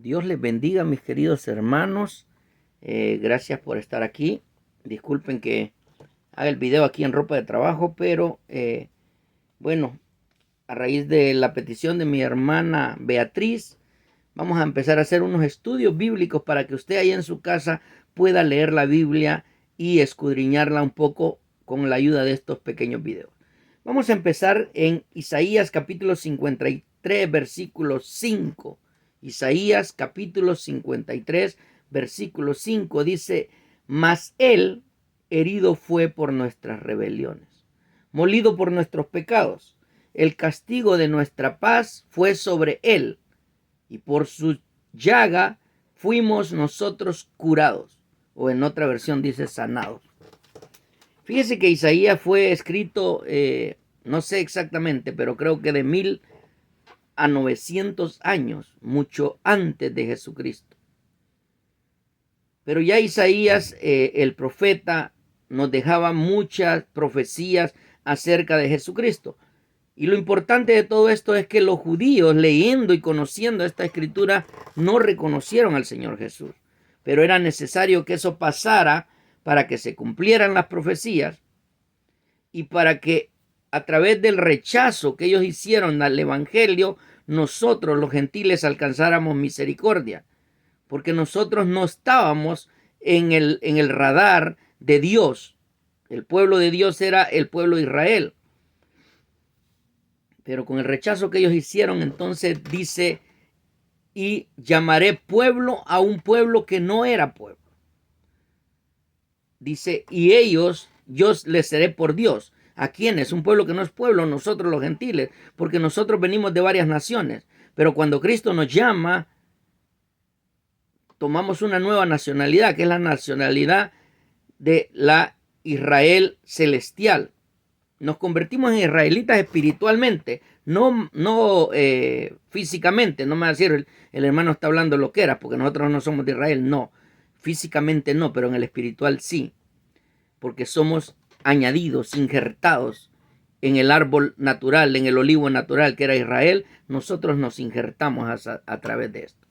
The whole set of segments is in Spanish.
Dios les bendiga, mis queridos hermanos. Gracias por estar aquí. Disculpen que haga el video aquí en ropa de trabajo, pero bueno, a raíz de la petición de mi hermana Beatriz, vamos a empezar a hacer unos estudios bíblicos para que usted ahí en su casa pueda leer la Biblia y escudriñarla un poco con la ayuda de estos pequeños videos. Vamos a empezar en Isaías capítulo 53, versículo 5. Isaías capítulo 53, versículo 5 dice: mas él herido fue por nuestras rebeliones, molido por nuestros pecados. El castigo de nuestra paz fue sobre él, y por su llaga fuimos nosotros curados. O en otra versión dice sanados. Fíjese que Isaías fue escrito, no sé exactamente, pero creo que de 1000 a 900 años, mucho antes de Jesucristo. Pero ya Isaías, el profeta, nos dejaba muchas profecías acerca de Jesucristo. Y lo importante de todo esto es que los judíos, leyendo y conociendo esta escritura, no reconocieron al Señor Jesús. Pero era necesario que eso pasara para que se cumplieran las profecías y para que a través del rechazo que ellos hicieron al evangelio, nosotros los gentiles alcanzáramos misericordia, porque nosotros no estábamos en el radar de Dios. El pueblo de Dios era el pueblo de Israel, pero con el rechazo que ellos hicieron, entonces dice: y llamaré pueblo a un pueblo que no era pueblo. Dice: y ellos, yo les seré por Dios. ¿A quiénes? Un pueblo que no es pueblo, nosotros los gentiles, porque nosotros venimos de varias naciones. Pero cuando Cristo nos llama, tomamos una nueva nacionalidad, que es la nacionalidad de la Israel celestial. Nos convertimos en israelitas espiritualmente, no físicamente. No me va a decir el hermano está hablando lo que era, porque nosotros no somos de Israel. No, físicamente no, pero en el espiritual sí, porque somos añadidos, injertados en el árbol natural, en el olivo natural que era Israel. Nosotros nos injertamos a través de esto.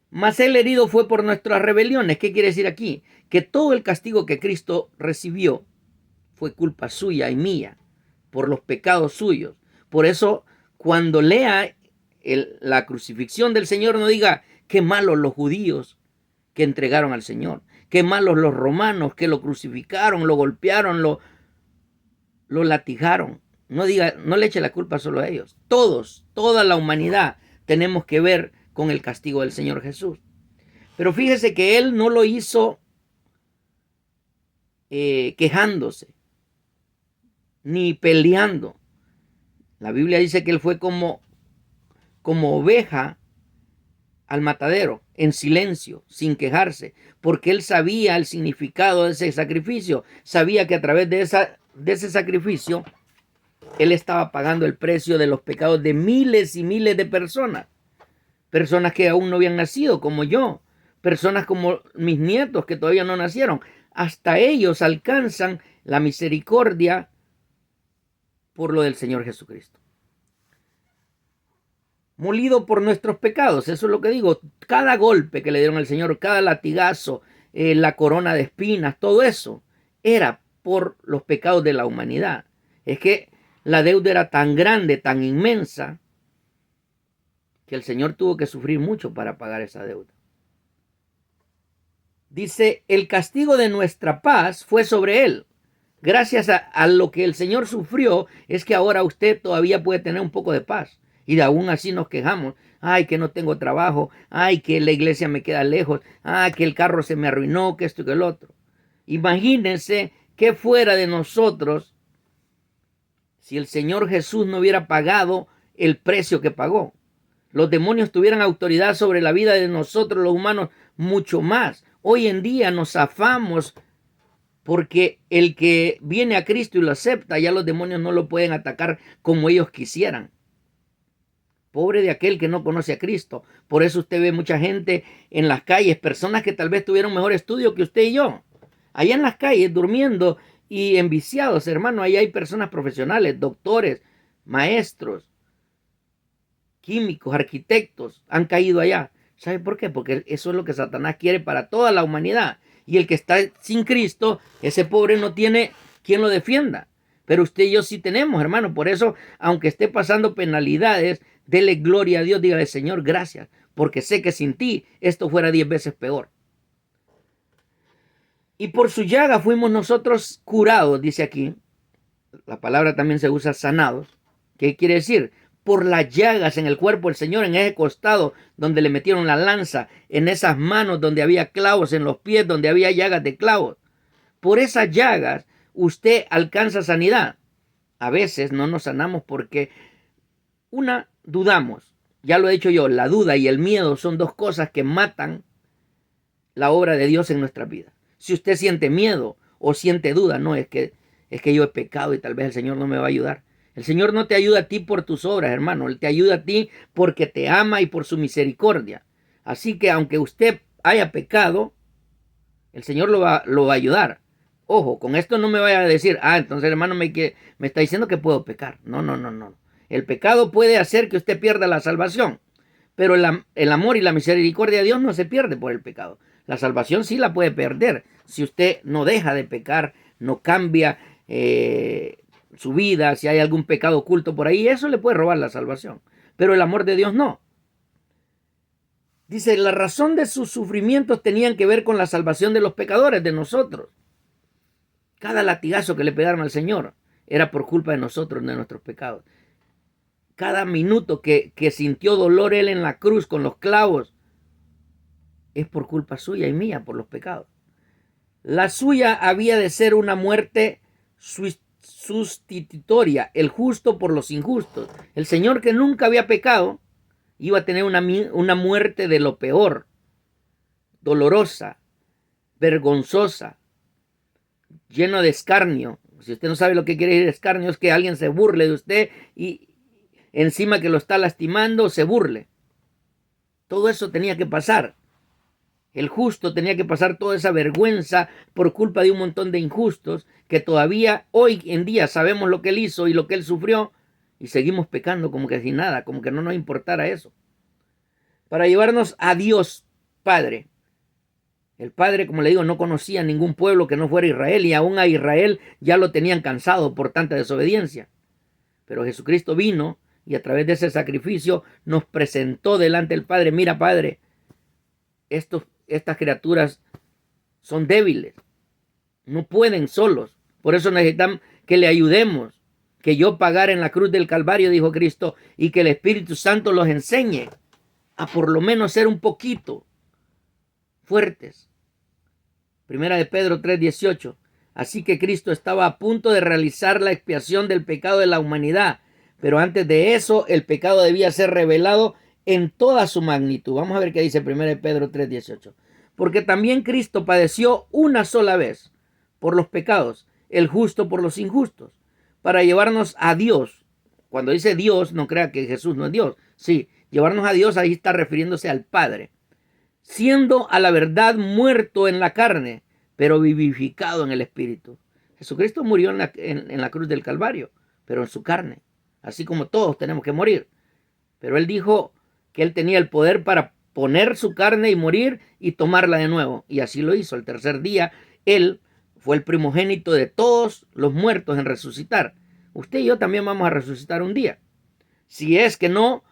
Mas el herido fue por nuestras rebeliones. ¿Qué quiere decir aquí? Que todo el castigo que Cristo recibió fue culpa suya y mía, por los pecados suyos. Por eso, cuando lea la crucifixión del Señor, no diga: qué malos los judíos que entregaron al Señor, qué malos los romanos que lo crucificaron, lo golpearon, lo latigaron. No diga, no le eche la culpa solo a ellos. Todos, toda la humanidad tenemos que ver con el castigo del Señor Jesús. Pero fíjese que él no lo hizo quejándose ni peleando. La Biblia dice que él fue como oveja al matadero, en silencio, sin quejarse, porque él sabía el significado de ese sacrificio. Sabía que a través de ese sacrificio él estaba pagando el precio de los pecados de miles y miles de personas. Personas que aún no habían nacido, como yo. Personas como mis nietos que todavía no nacieron. Hasta ellos alcanzan la misericordia por lo del Señor Jesucristo. Molido por nuestros pecados, eso es lo que digo. Cada golpe que le dieron al Señor, cada latigazo, la corona de espinas, todo eso era por los pecados de la humanidad. Es que la deuda era tan grande, tan inmensa, que el Señor tuvo que sufrir mucho para pagar esa deuda. Dice: el castigo de nuestra paz fue sobre él. Gracias a lo que el Señor sufrió, es que ahora usted todavía puede tener un poco de paz. Y de aún así nos quejamos: ay, que no tengo trabajo, ay, que la iglesia me queda lejos, ay, que el carro se me arruinó, que esto y que el otro. Imagínense que fuera de nosotros si el Señor Jesús no hubiera pagado el precio que pagó. Los demonios tuvieran autoridad sobre la vida de nosotros los humanos mucho más. Hoy en día nos zafamos porque el que viene a Cristo y lo acepta, ya los demonios no lo pueden atacar como ellos quisieran. Pobre de aquel que no conoce a Cristo. Por eso usted ve mucha gente en las calles, personas que tal vez tuvieron mejor estudio que usted y yo, allá en las calles durmiendo y enviciados, hermano. Ahí hay personas profesionales, doctores, maestros, químicos, arquitectos, han caído allá. ¿Sabe por qué? Porque eso es lo que Satanás quiere para toda la humanidad. Y el que está sin Cristo, ese pobre no tiene quien lo defienda. Pero usted y yo sí tenemos, hermano. Por eso, aunque esté pasando penalidades, dele gloria a Dios. Dígale, Señor, gracias. Porque sé que sin ti esto fuera 10 veces peor. Y por su llaga fuimos nosotros curados, dice aquí. La palabra también se usa sanados. ¿Qué quiere decir? Por las llagas en el cuerpo del Señor, en ese costado donde le metieron la lanza, en esas manos donde había clavos, en los pies donde había llagas de clavos. Por esas llagas usted alcanza sanidad. A veces no nos sanamos porque dudamos. Ya lo he dicho yo, la duda y el miedo son dos cosas que matan la obra de Dios en nuestra vida. Si usted siente miedo o siente duda, no, es que yo he pecado y tal vez el Señor no me va a ayudar. El Señor no te ayuda a ti por tus obras, hermano. Él te ayuda a ti porque te ama y por su misericordia. Así que aunque usted haya pecado, el Señor lo va a ayudar. Ojo, con esto no me vaya a decir, entonces hermano me está diciendo que puedo pecar. No. El pecado puede hacer que usted pierda la salvación. Pero el amor y la misericordia de Dios no se pierde por el pecado. La salvación sí la puede perder si usted no deja de pecar, no cambia su vida, si hay algún pecado oculto por ahí, eso le puede robar la salvación. Pero el amor de Dios no. Dice, la razón de sus sufrimientos tenían que ver con la salvación de los pecadores, de nosotros. Cada latigazo que le pegaron al Señor era por culpa de nosotros, de nuestros pecados. Cada minuto que sintió dolor él en la cruz con los clavos, es por culpa suya y mía, por los pecados. La suya había de ser una muerte sustitutoria, el justo por los injustos. El Señor, que nunca había pecado, iba a tener una muerte de lo peor, dolorosa, vergonzosa, lleno de escarnio. Si usted no sabe lo que quiere decir escarnio, es que alguien se burle de usted y encima que lo está lastimando, se burle. Todo eso tenía que pasar. El justo tenía que pasar toda esa vergüenza por culpa de un montón de injustos que todavía hoy en día sabemos lo que él hizo y lo que él sufrió y seguimos pecando como que sin nada, como que no nos importara eso. Para llevarnos a Dios Padre. El Padre, como le digo, no conocía ningún pueblo que no fuera Israel y aún a Israel ya lo tenían cansado por tanta desobediencia. Pero Jesucristo vino y a través de ese sacrificio nos presentó delante del Padre. Mira, Padre, estas criaturas son débiles, no pueden solos, por eso necesitan que le ayudemos, que yo pagara en la cruz del Calvario, dijo Cristo, y que el Espíritu Santo los enseñe a por lo menos ser un poquito fuertes. Primera de Pedro 3:18. Así que Cristo estaba a punto de realizar la expiación del pecado de la humanidad, pero antes de eso el pecado debía ser revelado en toda su magnitud. Vamos a ver qué dice 1 Pedro 3:18. Porque también Cristo padeció una sola vez por los pecados, el justo por los injustos, para llevarnos a Dios. Cuando dice Dios, no crea que Jesús no es Dios. Sí, llevarnos a Dios, ahí está refiriéndose al Padre. Siendo a la verdad muerto en la carne, pero vivificado en el Espíritu. Jesucristo murió en la cruz del Calvario, pero en su carne, así como todos tenemos que morir. Pero él dijo que él tenía el poder para poner su carne y morir y tomarla de nuevo. Y así lo hizo. El tercer día, él fue el primogénito de todos los muertos en resucitar. Usted y yo también vamos a resucitar un día. Si es que no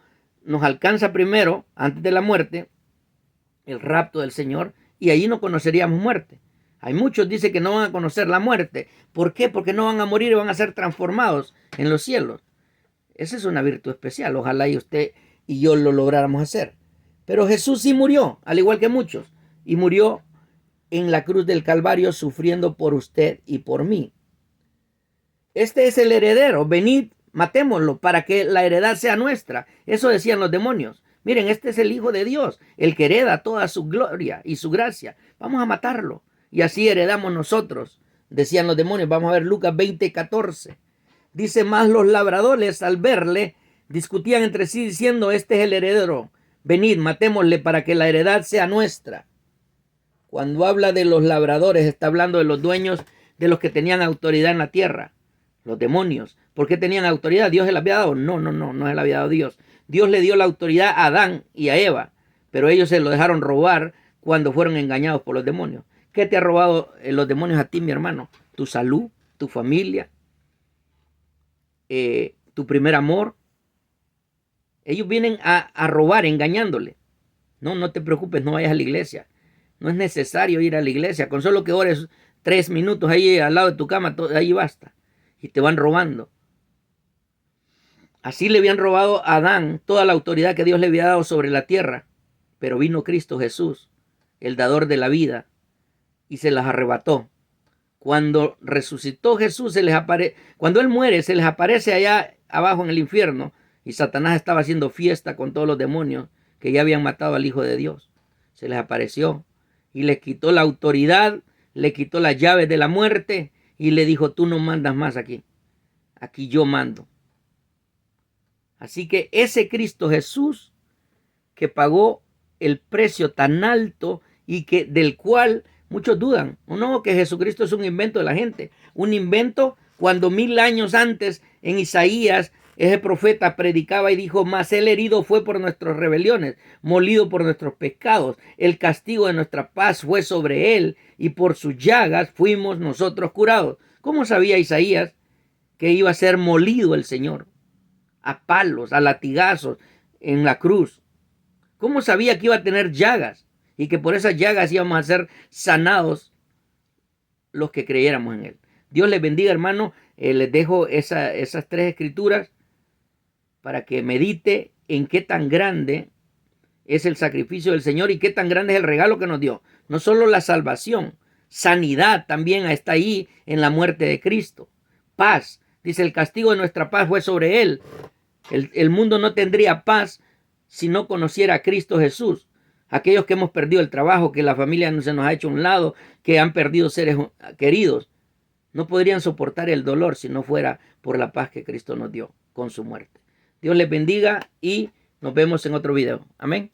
nos alcanza primero, antes de la muerte, el rapto del Señor, y allí no conoceríamos muerte. Hay muchos que dicen que no van a conocer la muerte. ¿Por qué? Porque no van a morir y van a ser transformados en los cielos. Esa es una virtud especial. Ojalá y usted y yo lo lográramos hacer. Pero Jesús sí murió, al igual que muchos, y murió en la cruz del Calvario sufriendo por usted y por mí. Este es el heredero. Venid, matémoslo para que la heredad sea nuestra. Eso decían los demonios. Miren, este es el Hijo de Dios, el que hereda toda su gloria y su gracia. Vamos a matarlo. Y así heredamos nosotros, decían los demonios. Vamos a ver Lucas 20:14. Dice, más los labradores al verle discutían entre sí diciendo, este es el heredero. Venid, matémosle para que la heredad sea nuestra. Cuando habla de los labradores, está hablando de los dueños, de los que tenían autoridad en la tierra. Los demonios. ¿Por qué tenían autoridad? ¿Dios se la había dado? No se la había dado Dios. Dios le dio la autoridad a Adán y a Eva, pero ellos se lo dejaron robar cuando fueron engañados por los demonios. ¿Qué te ha robado los demonios a ti, mi hermano? Tu salud, tu familia, tu primer amor. Ellos vienen a robar engañándole. No te preocupes, no vayas a la iglesia. No es necesario ir a la iglesia. Con solo que ores 3 minutos ahí al lado de tu cama, ahí basta. Y te van robando. Así le habían robado a Adán toda la autoridad que Dios le había dado sobre la tierra. Pero vino Cristo Jesús, el dador de la vida, y se las arrebató. Cuando resucitó Jesús, cuando Él muere, se les aparece allá abajo en el infierno, y Satanás estaba haciendo fiesta con todos los demonios que ya habían matado al Hijo de Dios. Se les apareció y les quitó la autoridad, le quitó las llaves de la muerte y le dijo: tú no mandas más aquí, aquí yo mando. Así que ese Cristo Jesús que pagó el precio tan alto y del cual muchos dudan, o no, que Jesucristo es un invento de la gente, un invento cuando 1000 años antes en Isaías ese profeta predicaba y dijo: mas él herido fue por nuestras rebeliones, molido por nuestros pecados, el castigo de nuestra paz fue sobre él y por sus llagas fuimos nosotros curados. ¿Cómo sabía Isaías que iba a ser molido el Señor? A palos, a latigazos en la cruz. ¿Cómo sabía que iba a tener llagas y que por esas llagas íbamos a ser sanados los que creyéramos en él? Dios les bendiga, hermano. Les dejo esas 3 escrituras para que medite en qué tan grande es el sacrificio del Señor y qué tan grande es el regalo que nos dio. No solo la salvación, sanidad también está ahí en la muerte de Cristo. Paz, dice: el castigo de nuestra paz fue sobre él. El mundo no tendría paz si no conociera a Cristo Jesús. Aquellos que hemos perdido el trabajo, que la familia se nos ha hecho a un lado, que han perdido seres queridos, no podrían soportar el dolor si no fuera por la paz que Cristo nos dio con su muerte. Dios les bendiga y nos vemos en otro video. Amén.